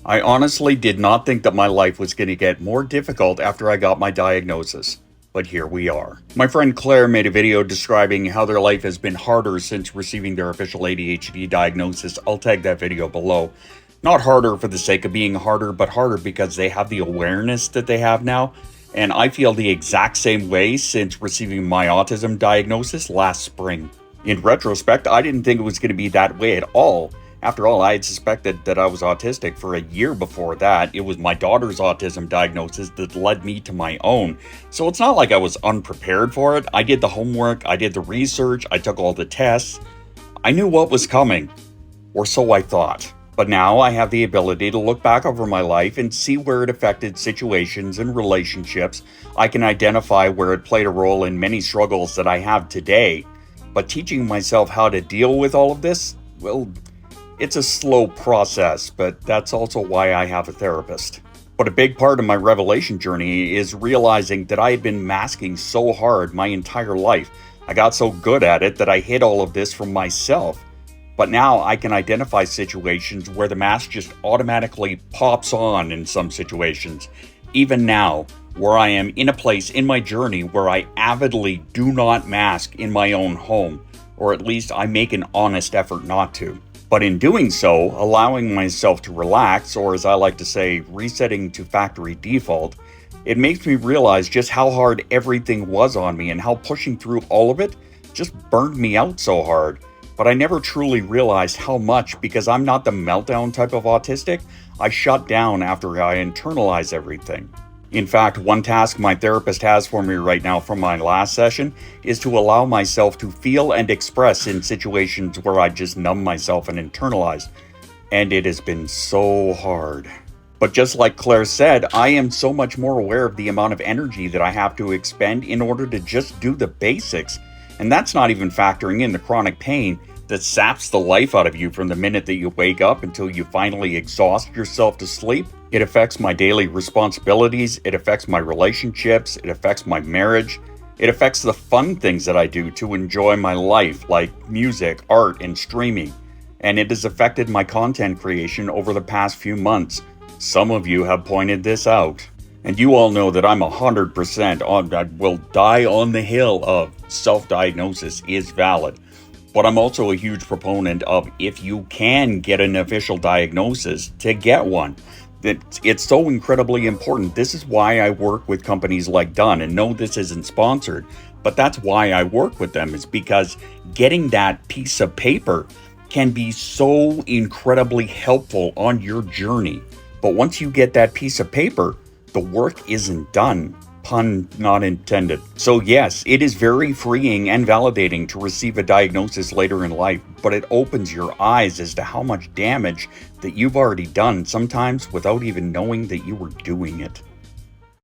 I honestly did not think that my life was going to get more difficult after I got my diagnosis. But here we are. My friend Claire made a video describing how their life has been harder since receiving their official ADHD diagnosis. I'll tag that video below. Not harder for the sake of being harder, but harder because they have the awareness that they have now. And I feel the exact same way since receiving my autism diagnosis last spring. In retrospect, I didn't think it was going to be that way at all. After all, I had suspected that I was autistic for a year before that. It was my daughter's autism diagnosis that led me to my own. So it's not like I was unprepared for it. I did the homework, I did the research, I took all the tests. I knew what was coming, or so I thought. But now I have the ability to look back over my life and see where it affected situations and relationships. I can identify where it played a role in many struggles that I have today. But teaching myself how to deal with all of this, well, it's a slow process, but that's also why I have a therapist. But a big part of my revelation journey is realizing that I had been masking so hard my entire life. I got so good at it that I hid all of this from myself. But now I can identify situations where the mask just automatically pops on in some situations. Even now, where I am in a place in my journey where I avidly do not mask in my own home, or at least I make an honest effort not to. But in doing so, allowing myself to relax, or as I like to say, resetting to factory default, it makes me realize just how hard everything was on me and how pushing through all of it just burned me out so hard. But I never truly realized how much because I'm not the meltdown type of autistic. I shut down after I internalize everything. In fact, one task my therapist has for me right now from my last session is to allow myself to feel and express in situations where I just numb myself and internalize. And it has been so hard. But just like Claire said, I am so much more aware of the amount of energy that I have to expend in order to just do the basics. And that's not even factoring in the chronic pain that saps the life out of you from the minute that you wake up until you finally exhaust yourself to sleep. It affects my daily responsibilities, it affects my relationships, it affects my marriage, it affects the fun things that I do to enjoy my life, like music, art, and streaming. And it has affected my content creation over the past few months. Some of you have pointed this out. And you all know that I'm 100% on, I will die on the hill of self-diagnosis is valid. But I'm also a huge proponent of if you can get an official diagnosis, to get one. It's so incredibly important. This is why I work with companies like Dunn, and no, this isn't sponsored, but that's why I work with them, is because getting that piece of paper can be so incredibly helpful on your journey. But once you get that piece of paper, the work isn't done. Pun not intended. So yes, it is very freeing and validating to receive a diagnosis later in life, but it opens your eyes as to how much damage that you've already done, sometimes without even knowing that you were doing it.